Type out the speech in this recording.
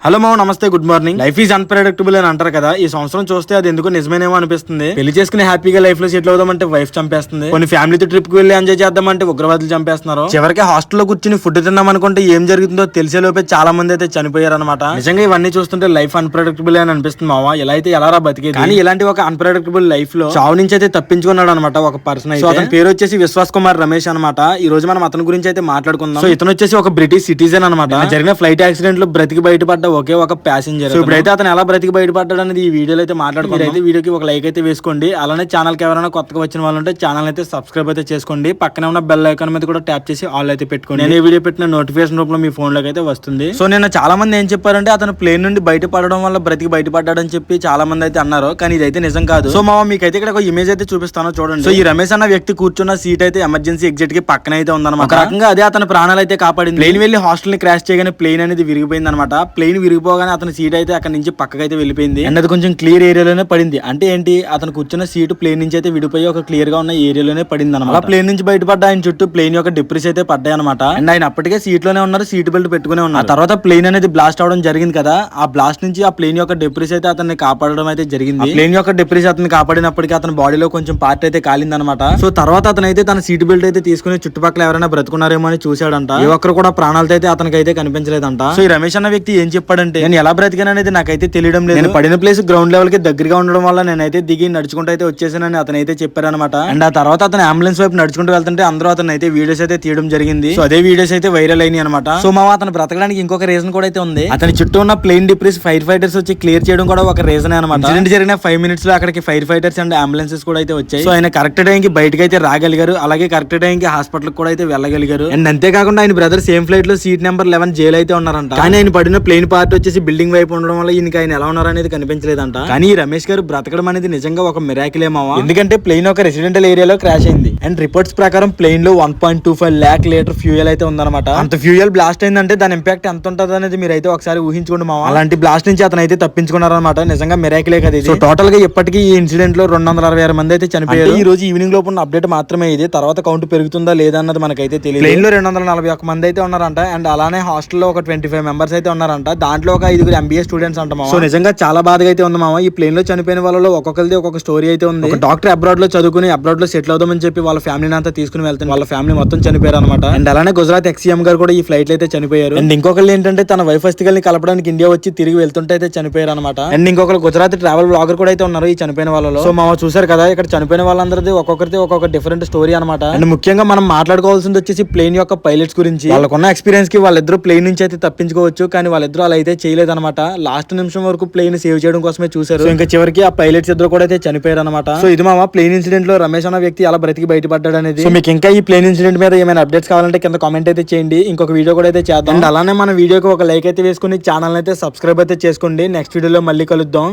Hello మామ, నమస్తే, good morning. Life is unpredictable అని అంటారు కదా. ఈ సంవత్సరం చూస్తే అది ఎందుకు నిజమేనేమో అనిపిస్తుంది. పెళ్లి చేసుకుని హ్యాపీగా లైఫ్ లో సెటిల్ అవుదామంటే వైఫ్ చంపేస్తుంది. కొన్ని ఫ్యామిలీతో ట్రిప్ కి వెళ్ళి ఎంజాయ్ చేద్దామంటే ఉగ్రవాదులు చంపేస్తున్నారు. చివరికి హాస్టల్లో కూర్చుని ఫుడ్ తిందాం అనుకుంటే ఏం జరుగుతుందో తెలిసే లోపే చాలా మంది అయితే చనిపోయారు అనమాట. నిజంగా ఇవన్నీ చూస్తుంటే లైఫ్ అన్ప్రెడిక్టబుల్ అని అనిపిస్తుంది మామ. ఎలా అయితే ఎలా బతికేది. కానీ ఇలాంటి ఒక అన్ప్రెడిక్టబుల్ లైఫ్ లో చావు నుంచి అయితే తప్పించుకున్నాడు అనమాట ఒక పర్సన్. అయితే అతని పేరు వచ్చేసి విశ్వాస్ కుమార్ రమేష్ అనమాట. ఈ రోజు మనం అతని గురించి అయితే మాట్లాడుకుందాం. సో ఇతను వచ్చేసి ఒక బ్రిటిష్ సిటిజన్ అనమాట. జరిగిన ఫ్లైట్ యాక్సిడెంట్ లో బ్రతికి బయటపడ్డ ఒకే ఒక ప్యాసింజర్. సో ఇప్పుడైతే అతను ఎలా బ్రతికి బయటపడ్డాడు అనేది ఈ వీడియోలో అయితే మాట్లాడుకుంటే అయితే వీడియోకి ఒక లైక్ అయితే వేసుకోండి. అలానే ఛానల్ కి ఎవరైనా కొత్తగా వచ్చిన వాళ్ళు ఉంటే ఛానల్ అయితే సబ్స్క్రైబ్ అయితే చేసుకోండి. పక్కనే ఉన్న బెల్ ఐకాన్ మీద కూడా ట్యాప్ చేసి ఆల్ అయితే పెట్టుకోండి. నేను ఈ వీడియో పెట్టిన నోటిఫికేషన్ రూపంలో మీ ఫోన్ లోకి అయితే వస్తుంది. సో నేను చాలా మంది ఏం చెప్పారంటే అతను ప్లేన్ నుండి బయటపడడం వల్ల బ్రతికి బయటపడ్డాడని చెప్పి చాలా మంది అయితే అన్నారు. కానీ ఇదైతే నిజం కాదు. సో మామ మీకైతే ఇక్కడ ఒక ఇమేజ్ అయితే చూపిస్తాను చూడండి. సో ఈ రమేష్ అన్న వ్యక్తి కూర్చున్న సీట్ అయితే ఎమర్జెన్సీ ఎగ్జిట్ కి పక్కన అయితే ఉందన్నమాట. ఒక రకంగా అదే అతని ప్రాణాలు అయితే కాపాడింది. ప్లేన్ వెళ్ళి హాస్టల్ ని క్రాష్ చేయగానే ప్లేన్ అనేది విరిగిపోయింది అనమాట. ప్లేన్ విరిగిపోగానే అతని సీట్ అయితే అక్కడ నుంచి పక్కకైతే వెళ్ళిపోయింది. అండ్ అది కొంచెం క్లియర్ ఏరియాలోనే పడింది. అంటే ఏంటి, అతను కూర్చున్న సీటు ప్లేన్ నుంచి అయితే విడిపోయి ఒక క్లియర్ గా ఉన్న ఏరియాలోనే పడింది అనమాట. ప్లేన్ నుంచి బయటపడ్డ ఆయన చుట్టూ ప్లేన్ యొక్క డిప్రెస్ అయితే పడ్డాయి అనమాట. అండ్ ఆయన అప్పటికే సీట్ లోనే ఉన్నారు, సీట్ బెల్ట్ పెట్టుకునే ఉన్నారు. తర్వాత ప్లేన్ అనేది బ్లాస్ట్ అవడం జరిగింది కదా. ఆ బ్లాస్ట్ నుంచి ఆ ప్లేన్ యొక్క డిప్రెస్ అయితే అతన్ని కాపాడడం అయితే జరిగింది. ప్లేన్ యొక్క డిప్రెస్ అతన్ని కాపాడినప్పటికీ అతని బాడీలో కొంచెం పార్ట్ అయితే కాలింది అనమాట. సో తర్వాత అతను అయితే తన సీట్ బెల్ట్ అయితే తీసుకుని చుట్టుపక్కల ఎవరైనా బ్రతుకున్నారేమో అని చూశాడంట. ఏ ఒక్కరు కూడా ప్రాణాలతో అయితే అతనికి అయితే కనిపించలేదంట. సో ఈ రమేష్ అన్న వ్యక్తి ఏం చెప్పాడంటే, నేను ఎలా బ్రతికాను అనేది నాకైతే తెలియడం లేదు. నేను పడిన ప్లేస్ గ్రౌండ్ లెవెల్ కి దగ్గరగా ఉండడం వల్ల నేనైతే దిగి నడుచుకుంటూ అయితే వచ్చేసానని అతను అయితే చెప్పారనమాట. అండ్ ఆ తర్వాత అతను అంబులెన్స్ వైపు నడుచుకుంటూ వెళ్తుంటే అందరూ అతను అయితే వీడియోస్ అయితే తీయడం జరిగింది. సో అదే వీడియోస్ అయితే వైరల్ అయినాయి అనమాట. సో మా అతను బ్రతకడానికి ఇంకొక రీజన్ కూడా అయితే ఉంది. అతని చుట్టూ ఉన్న ప్లేన్ డిప్రెస్ ఫైర్ ఫైటర్స్ వచ్చి క్లియర్ చేయడం కూడా ఒక రీజన్ అనమాట. ఇన్సిడెంట్ జరిగిన 5 minutes లో అక్కడికి ఫైర్ ఫైటర్స్ అండ్ అంబులెన్సెస్ కూడా అయితే వచ్చాయి. సో ఆయన కరెక్ట్ టైం కి బయటకి అయితే రాగలిగారు. అలాగే కరెక్ట్ టైం కి హాస్పిటల్ కూడా అయితే వెళ్ళగలిగారు. అండ్ అంతేకాకుండా ఆయన బ్రదర్ సేమ్ ఫ్లైట్ లో సీట్ నెంబర్ 11 జైలు అయితే ఉన్నారంట. కానీ ఆయన పడిన ప్లేన్ పార్ట్ వచ్చేసి బిల్డింగ్ వైపు ఉండడం వల్ల ఈయనకి ఆయన ఎలా ఉన్నారు అనేది కనిపించలేదంట. కానీ రమేష్ గారు బ్రతకడం అనేది నిజంగా ఒక మిరాకిల్ ఏమావా. ఎందుకంటే ప్లేన్ ఒక రెసిడెంటల్ ఏరియాలో క్రాష్ అయింది. అండ్ రిపోర్ట్స్ ప్రకారం ప్లేన్ లో 1.25 lakh లీటర్ ఫ్యూయల్ అయితే ఉందన్నమాట. అంత ఫ్యూయల్ బ్లాస్ట్ అయిందంటే దాని ఇంపాక్ట్ ఎంత ఉంటుంది అనేది మీరు అయితే ఒకసారి ఊహించుకోండి మావా. అలాంటి బ్లాస్ట్ నుంచి అతను అయితే తప్పించుకున్నారనమాట. నిజంగా మిరాకిలే కదా ఇది. సో టోటల్ గా ఇప్పటికీ ఈ ఇన్సిడెంట్ లో 266 మంది అయితే చనిపోయారు. ఈ రోజు ఈవినింగ్ లోపు ఉన్న అప్డేట్ మాత్రమే ఇది. తర్వాత కౌంట్ పెరుగుతుందా లేదా అన్నది మనకైతే తెలియదు. ప్లేన్ లో 241 మంది అయితే ఉన్నారంట. అండ్ అలానే హాస్టల్లో ఒక 25 మెంబర్స్ అయితే ఉన్నారంట. దాంట్లో ఒక 5 MBA స్టూడెంట్స్ అంట మావా. సో నిజంగా చాలా బాధగా అయితే ఉంది మావా. ఈ ప్లేన్ లో చనిపోయిన వాళ్ళలో ఒక్కొక్కరిది ఒక్కొక్క స్టోరీ అయితే ఉంది. ఒక డాక్టర్ అబ్రాడ్ లో చదువుకుని అబ్రాడ్ లో సెటిల్ అవుదామని చెప్పి వాళ్ళ ఫ్యామిలీని అంతా తీసుకుని వెళ్తాను. వాళ్ళ ఫ్యామిలీ మొత్తం చనిపోయారు అనమాట. అండ్ అలానే గుజరాత్ ఎక్స్ఎం గారు కూడా ఈ ఫ్లైట్ లో అయితే చనిపోయారు. అండ్ ఇంకొకరు ఏంటంటే తన వైఫ్ అస్థికల్ని కలపడానికి ఇండియా వచ్చి తిరిగి వెళ్తుంటే అయితే చనిపోయారు అనమాట. అండ్ ఇంకొకరు గుజరాత్ ట్రావెల్ బ్లాగర్ కూడా అయితే ఉన్నారు ఈ చనిపోయిన వాళ్ళలో. సో మామ చూసారు కదా, ఇక్కడ చనిపోయిన వాళ్ళందరిది ఒక్కొక్కరిది ఒక్కొక్క డిఫరెంట్ స్టోరీ అనమాట. అండ్ ముఖ్యంగా మనం మాట్లాడుకోవాల్సింది వచ్చేసి ప్లేన్ యొక్క పైలట్స్ గురించి. వాళ్ళకున్న ఎక్స్పీరియన్స్ కి వాళ్ళిద్దరు ప్లేన్ నుంచి అయితే తప్పించుకోవచ్చు. కానీ వాళ్ళిద్దరు అలా అయితే చేయలేదన్నమాట. లాస్ట్ నిమిషం వరకు ప్లేన్ సేవ్ చేయడం కోసమే చూసారు. ఇంకా చివరికి ఆ పైలట్స్ ఇద్దరు కూడా అయితే చనిపోయారు అనమాట. సో ఇది మామ ప్లేన్ ఇన్సిడెంట్ లో రమేష్ అన్న వ్యక్తి అలా బ్రతికి బయటపడ్డాడు అనేది. సో మీకు ఇంకా ఈ ప్లేన్ ఇన్సిడెంట్ మీద ఏమైనా అప్డేట్స్ కావాలంటే కింద కామెంట్ అయితే చేయండి. ఇంకొక వీడియో కూడా అయితే చేద్దాం. అండ్ అలానే మన వీడియోకి ఒక లైక్ అయితే వేసుకుని ఛానల్ అయితే సబ్స్క్రైబ్ అయితే చేసుకోండి. నెక్స్ట్ వీడియోలో మళ్ళీ కలుద్దాం.